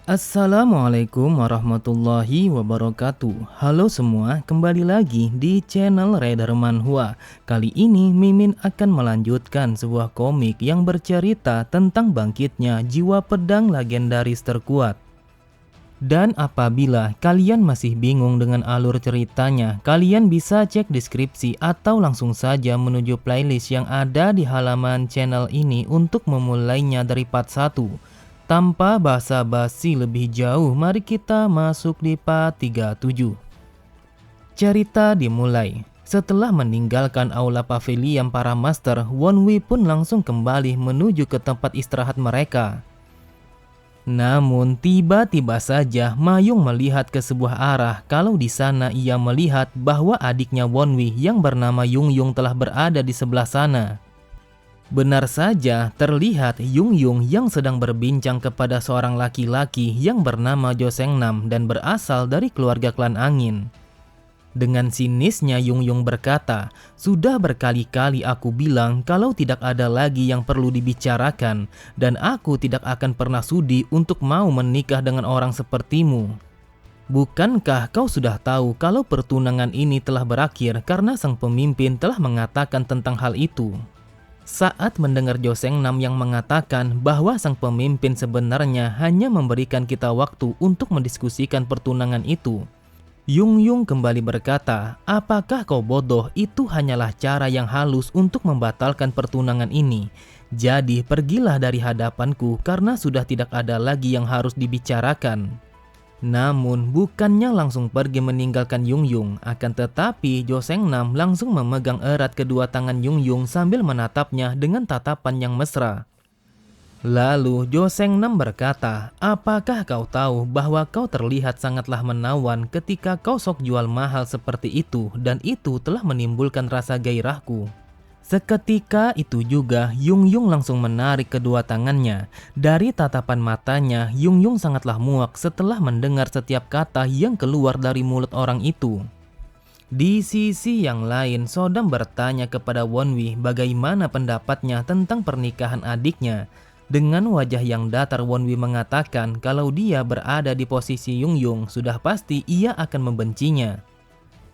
Assalamualaikum warahmatullahi wabarakatuh. Halo semua, kembali lagi di channel Raider Manhwa. Kali ini Mimin akan melanjutkan sebuah komik yang bercerita tentang bangkitnya jiwa pedang legendaris terkuat. Dan apabila kalian masih bingung dengan alur ceritanya, kalian bisa cek deskripsi atau langsung saja menuju playlist yang ada di halaman channel ini untuk memulainya dari part 1. Tanpa basa-basi lebih jauh, mari kita masuk di part 37. Cerita dimulai. Setelah meninggalkan aula pavilion para master, Wonwi pun langsung kembali menuju ke tempat istirahat mereka. Namun tiba-tiba saja Mayung melihat ke sebuah arah. Kalau di sana ia melihat bahwa adiknya Wonwi yang bernama Yungyung telah berada di sebelah sana. Benar saja, terlihat Yungyung yang sedang berbincang kepada seorang laki-laki yang bernama Jo Seongnam dan berasal dari keluarga klan angin. Dengan sinisnya Yungyung berkata, "Sudah berkali-kali aku bilang kalau tidak ada lagi yang perlu dibicarakan, dan aku tidak akan pernah sudi untuk mau menikah dengan orang sepertimu. Bukankah kau sudah tahu kalau pertunangan ini telah berakhir karena sang pemimpin telah mengatakan tentang hal itu?" Saat mendengar Jo Seongnam yang mengatakan bahwa sang pemimpin sebenarnya hanya memberikan kita waktu untuk mendiskusikan pertunangan itu, Yungyung kembali berkata, "Apakah kau bodoh? Itu hanyalah cara yang halus untuk membatalkan pertunangan ini. Jadi pergilah dari hadapanku karena sudah tidak ada lagi yang harus dibicarakan." Namun bukannya langsung pergi meninggalkan Yungyung, akan tetapi Jo Seongnam langsung memegang erat kedua tangan Yungyung sambil menatapnya dengan tatapan yang mesra. Lalu Jo Seongnam berkata, "Apakah kau tahu bahwa kau terlihat sangatlah menawan ketika kau sok jual mahal seperti itu, dan itu telah menimbulkan rasa gairahku." Seketika itu juga Yungyung langsung menarik kedua tangannya. Dari tatapan matanya, Yungyung sangatlah muak setelah mendengar setiap kata yang keluar dari mulut orang itu. Di sisi yang lain, Sodam bertanya kepada Wonwi bagaimana pendapatnya tentang pernikahan adiknya. Dengan wajah yang datar, Wonwi mengatakan kalau dia berada di posisi Yungyung, sudah pasti ia akan membencinya.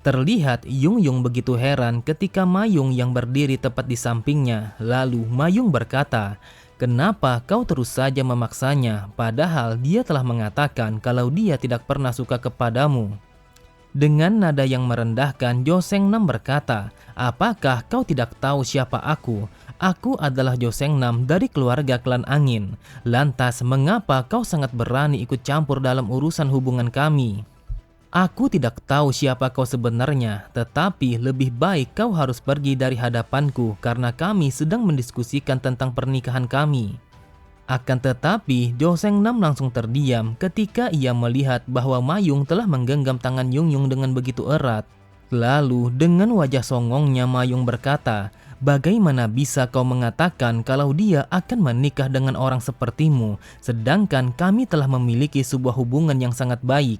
Terlihat Yungyung begitu heran ketika Mayung yang berdiri tepat di sampingnya. Lalu Mayung berkata, "Kenapa kau terus saja memaksanya, padahal dia telah mengatakan kalau dia tidak pernah suka kepadamu?" Dengan nada yang merendahkan, Jo Seongnam berkata, "Apakah kau tidak tahu siapa aku? Aku adalah Jo Seongnam dari keluarga klan angin. Lantas mengapa kau sangat berani ikut campur dalam urusan hubungan kami? Aku tidak tahu siapa kau sebenarnya, tetapi lebih baik kau harus pergi dari hadapanku karena kami sedang mendiskusikan tentang pernikahan kami." Akan tetapi, Jo Seongnam langsung terdiam ketika ia melihat bahwa Mayung telah menggenggam tangan Yungyung dengan begitu erat. Lalu dengan wajah songongnya Mayung berkata, "Bagaimana bisa kau mengatakan kalau dia akan menikah dengan orang sepertimu, sedangkan kami telah memiliki sebuah hubungan yang sangat baik?"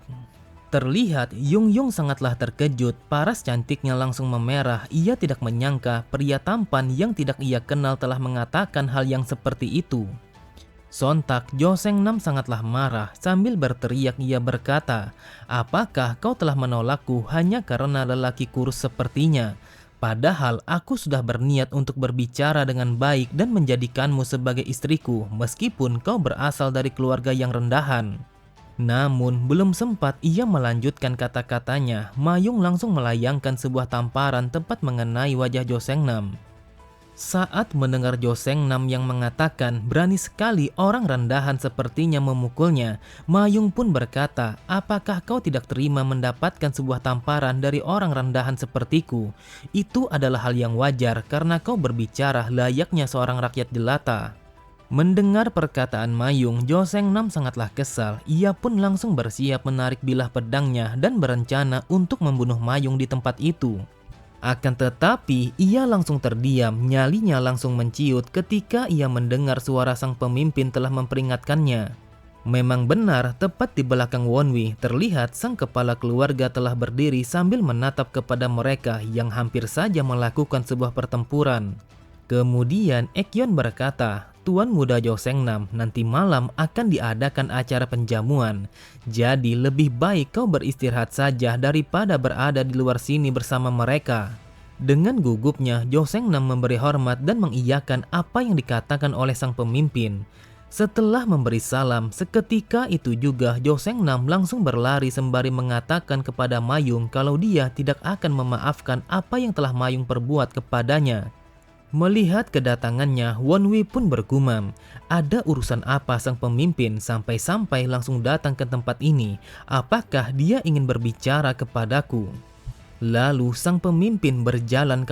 Terlihat Yungyung sangatlah terkejut, paras cantiknya langsung memerah. Ia tidak menyangka pria tampan yang tidak ia kenal telah mengatakan hal yang seperti itu. Sontak Jo Seongnam sangatlah marah, sambil berteriak ia berkata, "Apakah kau telah menolakku hanya karena lelaki kurus sepertinya? Padahal aku sudah berniat untuk berbicara dengan baik dan menjadikanmu sebagai istriku meskipun kau berasal dari keluarga yang rendahan." Namun belum sempat ia melanjutkan kata-katanya, Mayung langsung melayangkan sebuah tamparan tepat mengenai wajah Jo Seongnam. Saat mendengar Jo Seongnam yang mengatakan berani sekali orang rendahan sepertinya memukulnya, Mayung pun berkata, "Apakah kau tidak terima mendapatkan sebuah tamparan dari orang rendahan sepertiku? Itu adalah hal yang wajar karena kau berbicara layaknya seorang rakyat jelata." Mendengar perkataan Mayung, Jo Seongnam sangatlah kesal. Ia pun langsung bersiap menarik bilah pedangnya dan berencana untuk membunuh Mayung di tempat itu. Akan tetapi, ia langsung terdiam, nyalinya langsung menciut ketika ia mendengar suara sang pemimpin telah memperingatkannya. Memang benar, tepat di belakang Wonwi, terlihat sang kepala keluarga telah berdiri sambil menatap kepada mereka yang hampir saja melakukan sebuah pertempuran. Kemudian Ekyon berkata, Tuan Muda Joseon nanti malam akan diadakan acara penjamuan. Jadi lebih baik kau beristirahat saja daripada berada di luar sini bersama mereka." Dengan gugupnya, Joseon memberi hormat dan mengiyakan apa yang dikatakan oleh sang pemimpin. Setelah memberi salam, seketika itu juga Joseon langsung berlari sembari mengatakan kepada Mayung kalau dia tidak akan memaafkan apa yang telah Mayung perbuat kepadanya. Melihat kedatangannya, Wonwi pun bergumam, ada urusan apa sang pemimpin sampai-sampai langsung datang ke tempat ini? Apakah dia ingin berbicara kepadaku? Lalu sang pemimpin berjalan ke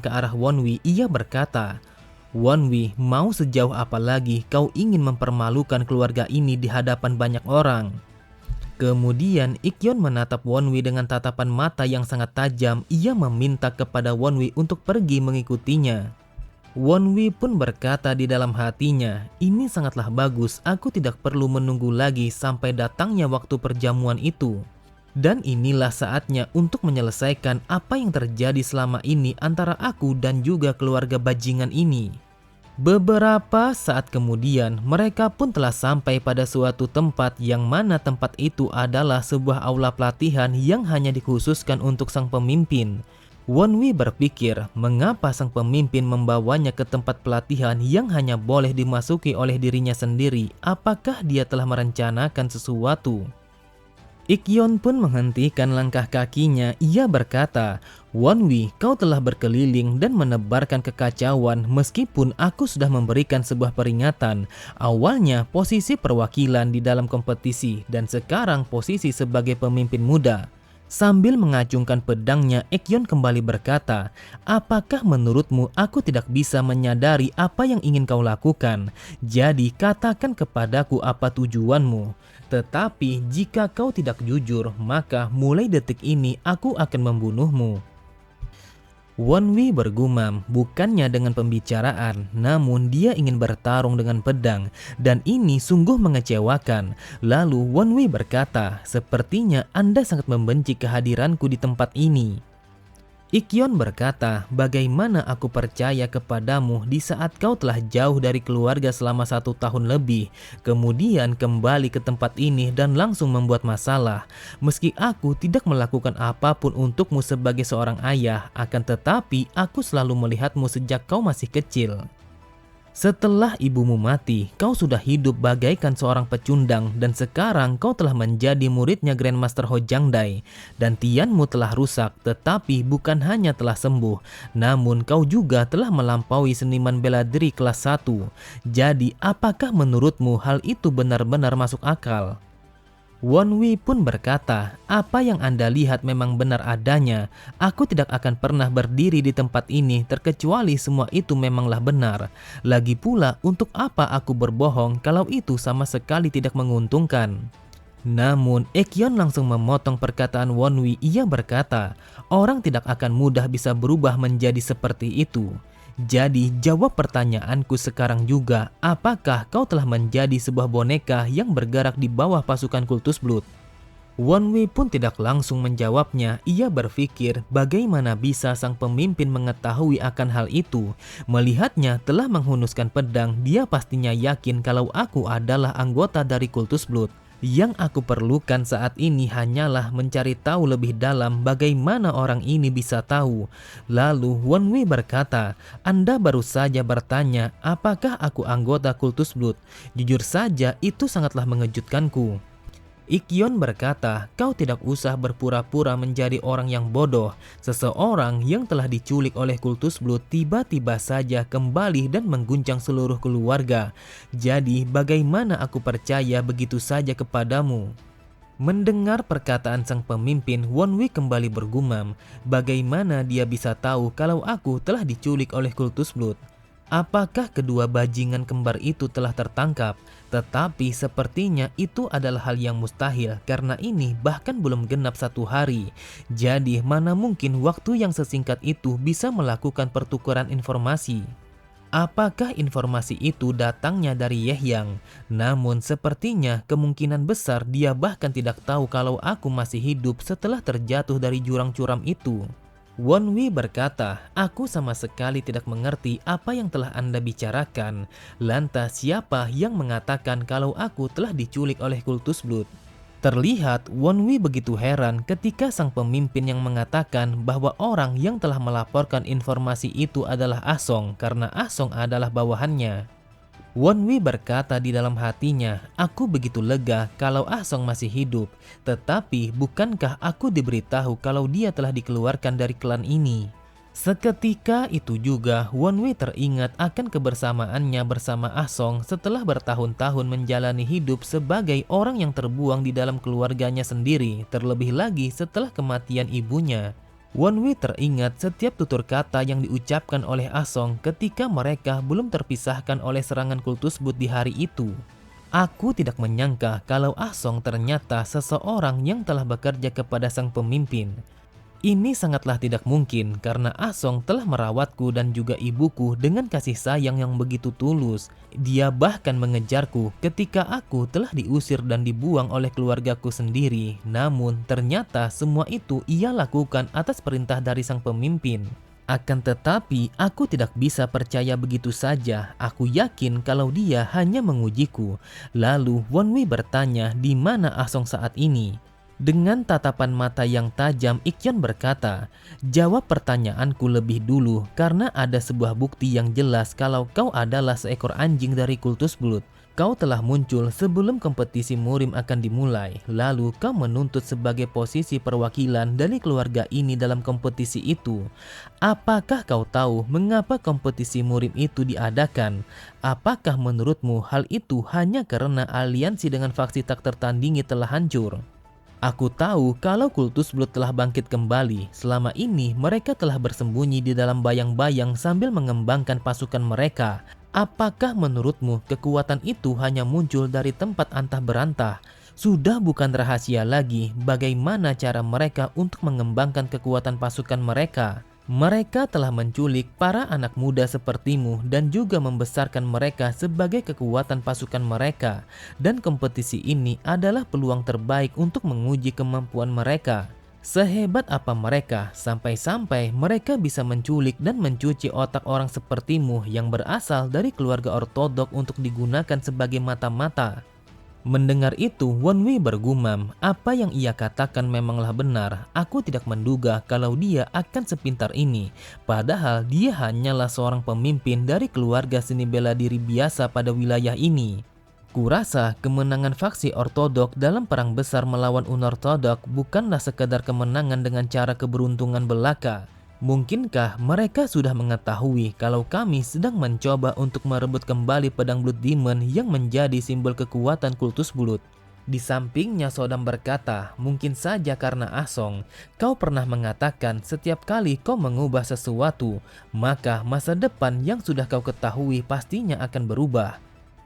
arah Wonwi. Ia berkata, "Wonwi, mau sejauh apa lagi kau ingin mempermalukan keluarga ini di hadapan banyak orang?" Kemudian Ikyon menatap Wonwi dengan tatapan mata yang sangat tajam. Ia meminta kepada Wonwi untuk pergi mengikutinya. Wonwi pun berkata di dalam hatinya, "Ini sangatlah bagus, aku tidak perlu menunggu lagi sampai datangnya waktu perjamuan itu. Dan inilah saatnya untuk menyelesaikan apa yang terjadi selama ini antara aku dan juga keluarga bajingan ini." Beberapa saat kemudian, mereka pun telah sampai pada suatu tempat yang mana tempat itu adalah sebuah aula pelatihan yang hanya dikhususkan untuk sang pemimpin. Wonwi berpikir, mengapa sang pemimpin membawanya ke tempat pelatihan yang hanya boleh dimasuki oleh dirinya sendiri? Apakah dia telah merencanakan sesuatu? Ikyon pun menghentikan langkah kakinya. Ia berkata, "Wonwi, kau telah berkeliling dan menebarkan kekacauan meskipun aku sudah memberikan sebuah peringatan. Awalnya posisi perwakilan di dalam kompetisi dan sekarang posisi sebagai pemimpin muda." Sambil mengacungkan pedangnya, Ikyon kembali berkata, "Apakah menurutmu aku tidak bisa menyadari apa yang ingin kau lakukan? Jadi katakan kepadaku apa tujuanmu. Tetapi jika kau tidak jujur, maka mulai detik ini aku akan membunuhmu." Wonwi bergumam, bukannya dengan pembicaraan, namun dia ingin bertarung dengan pedang, dan ini sungguh mengecewakan. Lalu Wonwi berkata, "Sepertinya Anda sangat membenci kehadiranku di tempat ini." Ikyon berkata, "Bagaimana aku percaya kepadamu di saat kau telah jauh dari keluarga selama 1 tahun lebih, kemudian kembali ke tempat ini dan langsung membuat masalah. Meski aku tidak melakukan apapun untukmu sebagai seorang ayah, akan tetapi aku selalu melihatmu sejak kau masih kecil. Setelah ibumu mati, kau sudah hidup bagaikan seorang pecundang dan sekarang kau telah menjadi muridnya Grandmaster Hojangdai. Dan tianmu telah rusak, tetapi bukan hanya telah sembuh, namun kau juga telah melampaui seniman bela diri kelas 1. Jadi apakah menurutmu hal itu benar-benar masuk akal?" Wonwi pun berkata, "Apa yang Anda lihat memang benar adanya. Aku tidak akan pernah berdiri di tempat ini terkecuali semua itu memanglah benar. Lagi pula, untuk apa aku berbohong kalau itu sama sekali tidak menguntungkan?" Namun Ikyon langsung memotong perkataan Wonwi. Ia berkata, "Orang tidak akan mudah bisa berubah menjadi seperti itu. Jadi jawab pertanyaanku sekarang juga, apakah kau telah menjadi sebuah boneka yang bergerak di bawah pasukan Kultus Blood?" Wonwi pun tidak langsung menjawabnya. Ia berpikir bagaimana bisa sang pemimpin mengetahui akan hal itu. Melihatnya telah menghunuskan pedang, dia pastinya yakin kalau aku adalah anggota dari Kultus Blood. Yang aku perlukan saat ini hanyalah mencari tahu lebih dalam bagaimana orang ini bisa tahu. Lalu Wonwi berkata, "Anda baru saja bertanya apakah aku anggota Kultus Blood. Jujur saja itu sangatlah mengejutkanku." Ikyon berkata, "Kau tidak usah berpura-pura menjadi orang yang bodoh. Seseorang yang telah diculik oleh Kultus Blood tiba-tiba saja kembali dan mengguncang seluruh keluarga. Jadi bagaimana aku percaya begitu saja kepadamu?" Mendengar perkataan sang pemimpin, Wonwi kembali bergumam, bagaimana dia bisa tahu kalau aku telah diculik oleh Kultus Blood? Apakah kedua bajingan kembar itu telah tertangkap? Tetapi sepertinya itu adalah hal yang mustahil karena ini bahkan belum genap 1 hari. Jadi mana mungkin waktu yang sesingkat itu bisa melakukan pertukaran informasi? Apakah informasi itu datangnya dari Yehyang? Namun sepertinya kemungkinan besar dia bahkan tidak tahu kalau aku masih hidup setelah terjatuh dari jurang curam itu. Wonwi berkata, "Aku sama sekali tidak mengerti apa yang telah Anda bicarakan. Lantas siapa yang mengatakan kalau aku telah diculik oleh kultus Blood?" Terlihat Wonwi begitu heran ketika sang pemimpin yang mengatakan bahwa orang yang telah melaporkan informasi itu adalah Ah Song karena Ah Song adalah bawahannya. Wonwi berkata di dalam hatinya, "Aku begitu lega kalau Ah Song masih hidup, tetapi bukankah aku diberitahu kalau dia telah dikeluarkan dari klan ini?" Seketika itu juga Wonwi teringat akan kebersamaannya bersama Ah Song setelah bertahun-tahun menjalani hidup sebagai orang yang terbuang di dalam keluarganya sendiri, terlebih lagi setelah kematian ibunya. Wonwi teringat setiap tutur kata yang diucapkan oleh Ah Song ketika mereka belum terpisahkan oleh serangan kultus Blood di hari itu. Aku tidak menyangka kalau Ah Song ternyata seseorang yang telah bekerja kepada sang pemimpin. Ini sangatlah tidak mungkin karena Ah Song telah merawatku dan juga ibuku dengan kasih sayang yang begitu tulus. Dia bahkan mengejarku ketika aku telah diusir dan dibuang oleh keluargaku sendiri. Namun ternyata semua itu ia lakukan atas perintah dari sang pemimpin. Akan tetapi aku tidak bisa percaya begitu saja. Aku yakin kalau dia hanya mengujiku. Lalu Wonwi bertanya di mana Ah Song saat ini. Dengan tatapan mata yang tajam, Ikyon berkata, "Jawab pertanyaanku lebih dulu karena ada sebuah bukti yang jelas kalau kau adalah seekor anjing dari kultus Blood. Kau telah muncul sebelum kompetisi murim akan dimulai, lalu kau menuntut sebagai posisi perwakilan dari keluarga ini dalam kompetisi itu. Apakah kau tahu mengapa kompetisi murim itu diadakan? Apakah menurutmu hal itu hanya karena aliansi dengan faksi tak tertandingi telah hancur? Aku tahu kalau kultus Blood telah bangkit kembali. Selama ini mereka telah bersembunyi di dalam bayang-bayang sambil mengembangkan pasukan mereka. Apakah menurutmu kekuatan itu hanya muncul dari tempat antah berantah? Sudah bukan rahasia lagi bagaimana cara mereka untuk mengembangkan kekuatan pasukan mereka. Mereka telah menculik para anak muda sepertimu dan juga membesarkan mereka sebagai kekuatan pasukan mereka. Dan kompetisi ini adalah peluang terbaik untuk menguji kemampuan mereka. Sehebat apa mereka, sampai-sampai mereka bisa menculik dan mencuci otak orang sepertimu yang berasal dari keluarga ortodok untuk digunakan sebagai mata-mata. Mendengar itu, Wonwi bergumam, apa yang ia katakan memanglah benar. Aku tidak menduga kalau dia akan sepintar ini. Padahal dia hanyalah seorang pemimpin dari keluarga seni bela diri biasa pada wilayah ini. Kurasa kemenangan faksi ortodok dalam perang besar melawan unortodok bukanlah sekedar kemenangan dengan cara keberuntungan belaka. Mungkinkah mereka sudah mengetahui kalau kami sedang mencoba untuk merebut kembali pedang Blood Demon yang menjadi simbol kekuatan kultus Blood? Di sampingnya Sodam berkata, mungkin saja karena Ah Song, kau pernah mengatakan setiap kali kau mengubah sesuatu, maka masa depan yang sudah kau ketahui pastinya akan berubah.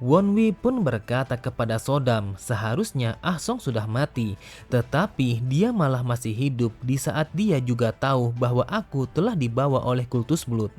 Wonwi pun berkata kepada Sodam, seharusnya Ah Song sudah mati, tetapi dia malah masih hidup di saat dia juga tahu bahwa aku telah dibawa oleh kultus Blood.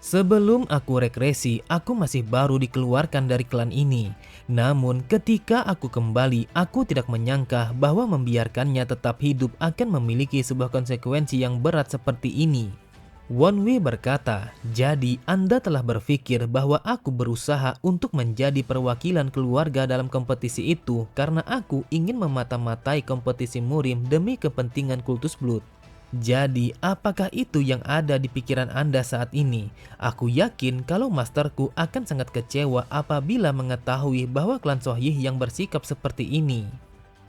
Sebelum aku regresi, aku masih baru dikeluarkan dari klan ini. Namun ketika aku kembali, aku tidak menyangka bahwa membiarkannya tetap hidup akan memiliki sebuah konsekuensi yang berat seperti ini. Wonwi berkata, jadi Anda telah berpikir bahwa aku berusaha untuk menjadi perwakilan keluarga dalam kompetisi itu karena aku ingin memata-matai kompetisi murim demi kepentingan kultus Blood. Jadi, apakah itu yang ada di pikiran Anda saat ini? Aku yakin kalau masterku akan sangat kecewa apabila mengetahui bahwa klan Sohyih yang bersikap seperti ini.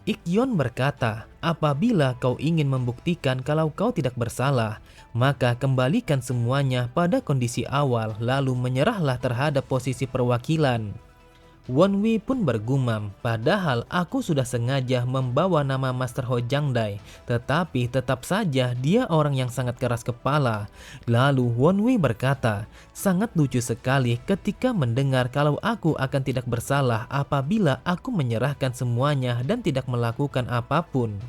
Ikyon berkata, apabila kau ingin membuktikan kalau kau tidak bersalah, maka kembalikan semuanya pada kondisi awal lalu menyerahlah terhadap posisi perwakilan. Wonwi pun bergumam, padahal aku sudah sengaja membawa nama Master Ho Jangdai, tetapi tetap saja dia orang yang sangat keras kepala. Lalu Wonwi berkata, sangat lucu sekali ketika mendengar kalau aku akan tidak bersalah apabila aku menyerahkan semuanya dan tidak melakukan apapun.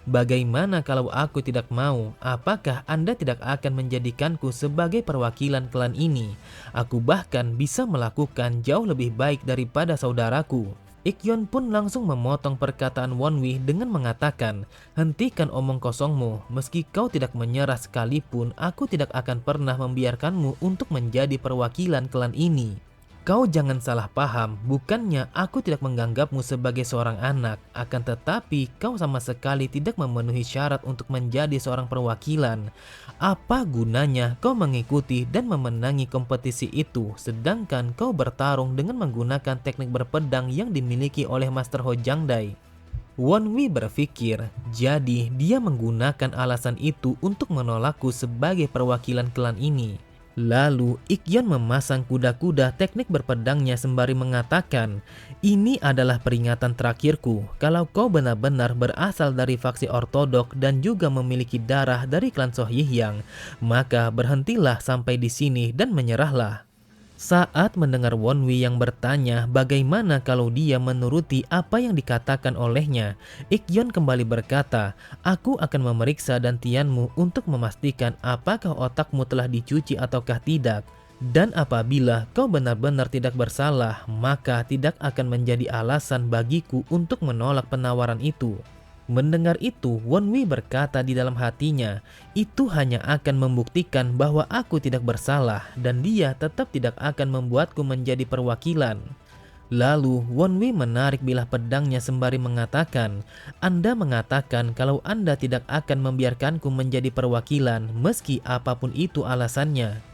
Bagaimana kalau aku tidak mau? Apakah Anda tidak akan menjadikanku sebagai perwakilan klan ini? Aku bahkan bisa melakukan jauh lebih baik daripada saudaraku. Ikyon pun langsung memotong perkataan Wonwi dengan mengatakan, "Hentikan omong kosongmu, meski kau tidak menyerah sekalipun, aku tidak akan pernah membiarkanmu untuk menjadi perwakilan klan ini. Kau jangan salah paham, bukannya aku tidak menganggapmu sebagai seorang anak, akan tetapi kau sama sekali tidak memenuhi syarat untuk menjadi seorang perwakilan. Apa gunanya kau mengikuti dan memenangi kompetisi itu, sedangkan kau bertarung dengan menggunakan teknik berpedang yang dimiliki oleh Master Ho Jangdai?" Wonwi berpikir, jadi dia menggunakan alasan itu untuk menolakku sebagai perwakilan klan ini. Lalu Ikyon memasang kuda-kuda teknik berpedangnya sembari mengatakan, "Ini adalah peringatan terakhirku. Kalau kau benar-benar berasal dari faksi ortodok dan juga memiliki darah dari klan Sohyihyang, maka berhentilah sampai di sini dan menyerahlah." Saat mendengar Wonwi yang bertanya bagaimana kalau dia menuruti apa yang dikatakan olehnya, Ikyon kembali berkata, "Aku akan memeriksa dantianmu untuk memastikan apakah otakmu telah dicuci ataukah tidak. Dan apabila kau benar-benar tidak bersalah, maka tidak akan menjadi alasan bagiku untuk menolak penawaran itu." Mendengar itu, Wonwi berkata di dalam hatinya, "Itu hanya akan membuktikan bahwa aku tidak bersalah dan dia tetap tidak akan membuatku menjadi perwakilan." Lalu Wonwi menarik bilah pedangnya sembari mengatakan, "Anda mengatakan kalau Anda tidak akan membiarkanku menjadi perwakilan meski apapun itu alasannya.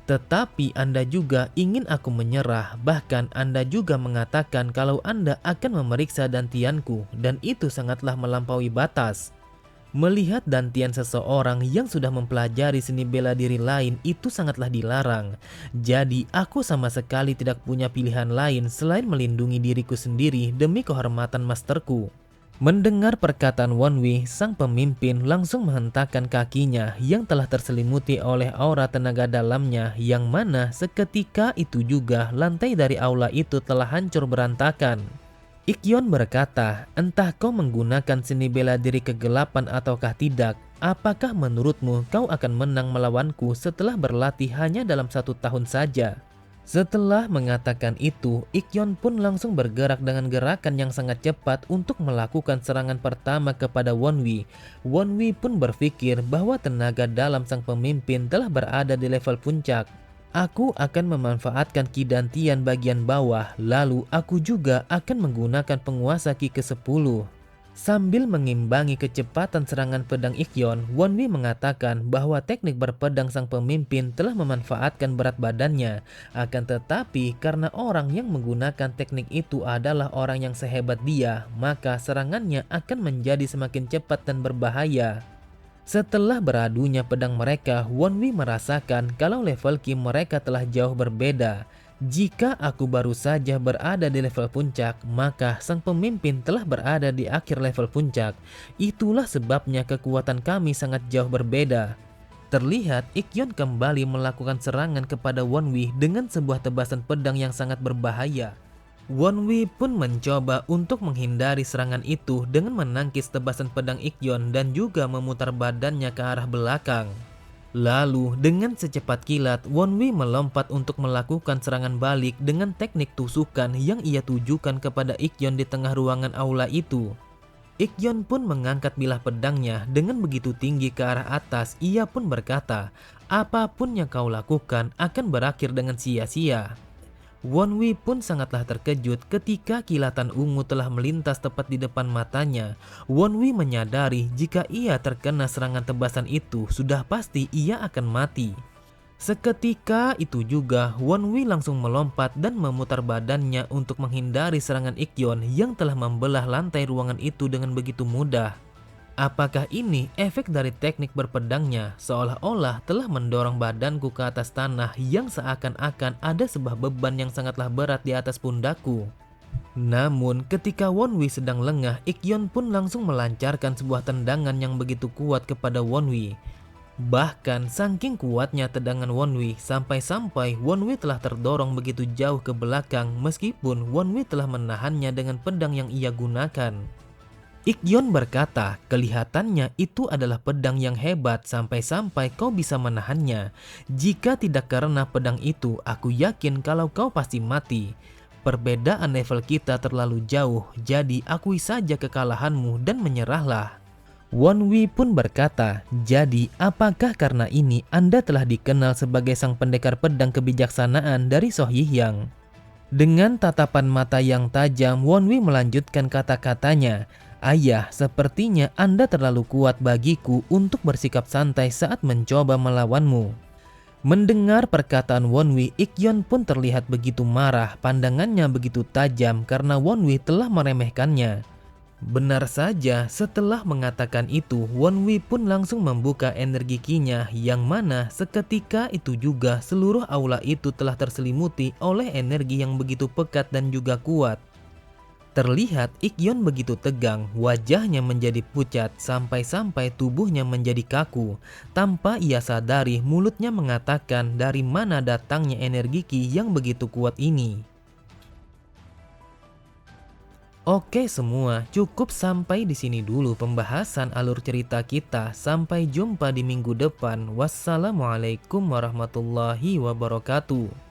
Tetapi Anda juga ingin aku menyerah, bahkan Anda juga mengatakan kalau Anda akan memeriksa dantianku, dan itu sangatlah melampaui batas." Melihat dantian seseorang yang sudah mempelajari seni bela diri lain itu sangatlah dilarang. Jadi aku sama sekali tidak punya pilihan lain selain melindungi diriku sendiri demi kehormatan masterku. Mendengar perkataan Wonwi, sang pemimpin langsung menghentakkan kakinya yang telah terselimuti oleh aura tenaga dalamnya, yang mana seketika itu juga lantai dari aula itu telah hancur berantakan. Ikyon berkata, "Entah kau menggunakan seni bela diri kegelapan ataukah tidak, apakah menurutmu kau akan menang melawanku setelah berlatih hanya dalam 1 tahun saja?" Setelah mengatakan itu, Ikyon pun langsung bergerak dengan gerakan yang sangat cepat untuk melakukan serangan pertama kepada Wonwi. Wonwi pun berpikir bahwa tenaga dalam sang pemimpin telah berada di level puncak. "Aku akan memanfaatkan ki dantian bagian bawah, lalu aku juga akan menggunakan penguasa ki ke-10. Sambil mengimbangi kecepatan serangan pedang Ikyon, Wonwi mengatakan bahwa teknik berpedang sang pemimpin telah memanfaatkan berat badannya. Akan tetapi karena orang yang menggunakan teknik itu adalah orang yang sehebat dia, maka serangannya akan menjadi semakin cepat dan berbahaya. Setelah beradunya pedang mereka, Wonwi merasakan kalau level ki mereka telah jauh berbeda. "Jika aku baru saja berada di level puncak, maka sang pemimpin telah berada di akhir level puncak. Itulah sebabnya kekuatan kami sangat jauh berbeda." Terlihat Ikyon kembali melakukan serangan kepada Wonwi dengan sebuah tebasan pedang yang sangat berbahaya. Wonwi pun mencoba untuk menghindari serangan itu dengan menangkis tebasan pedang Ikyon dan juga memutar badannya ke arah belakang. Lalu dengan secepat kilat, Wonwi melompat untuk melakukan serangan balik dengan teknik tusukan yang ia tujukan kepada Ikyon di tengah ruangan aula itu. Ikyon pun mengangkat bilah pedangnya dengan begitu tinggi ke arah atas. Ia pun berkata, "Apapun yang kau lakukan akan berakhir dengan sia-sia." Wonwi pun sangatlah terkejut ketika kilatan ungu telah melintas tepat di depan matanya. Wonwi menyadari jika ia terkena serangan tebasan itu, sudah pasti ia akan mati. Seketika itu juga, Wonwi langsung melompat dan memutar badannya untuk menghindari serangan Ikyon yang telah membelah lantai ruangan itu dengan begitu mudah. Apakah ini efek dari teknik berpedangnya, seolah-olah telah mendorong badanku ke atas tanah yang seakan-akan ada sebuah beban yang sangatlah berat di atas pundakku. Namun ketika Wonwi sedang lengah, Ikyon pun langsung melancarkan sebuah tendangan yang begitu kuat kepada Wonwi. Bahkan saking kuatnya tendangan Wonwi, sampai-sampai Wonwi telah terdorong begitu jauh ke belakang meskipun Wonwi telah menahannya dengan pedang yang ia gunakan. Ikyon berkata, "Kelihatannya itu adalah pedang yang hebat sampai-sampai kau bisa menahannya. Jika tidak karena pedang itu, aku yakin kalau kau pasti mati." Perbedaan level kita terlalu jauh, jadi akui saja kekalahanmu dan menyerahlah. Won Wei pun berkata, jadi apakah karena ini Anda telah dikenal sebagai sang pendekar pedang kebijaksanaan dari Soh Yihyang? Dengan tatapan mata yang tajam, Won Wei melanjutkan kata-katanya, ayah, sepertinya Anda terlalu kuat bagiku untuk bersikap santai saat mencoba melawanmu. Mendengar perkataan Won Wei, Ik-yeon pun terlihat begitu marah, pandangannya begitu tajam karena Won Wei telah meremehkannya. Benar saja, setelah mengatakan itu, Won Wei pun langsung membuka energi Ki-nya, yang mana seketika itu juga seluruh aula itu telah terselimuti oleh energi yang begitu pekat dan juga kuat. Terlihat Ik-yeon begitu tegang, wajahnya menjadi pucat sampai-sampai tubuhnya menjadi kaku. Tanpa ia sadari, mulutnya mengatakan dari mana datangnya energi Ki yang begitu kuat ini. Oke semua, cukup sampai di sini dulu pembahasan alur cerita kita. Sampai jumpa di minggu depan. Wassalamualaikum warahmatullahi wabarakatuh.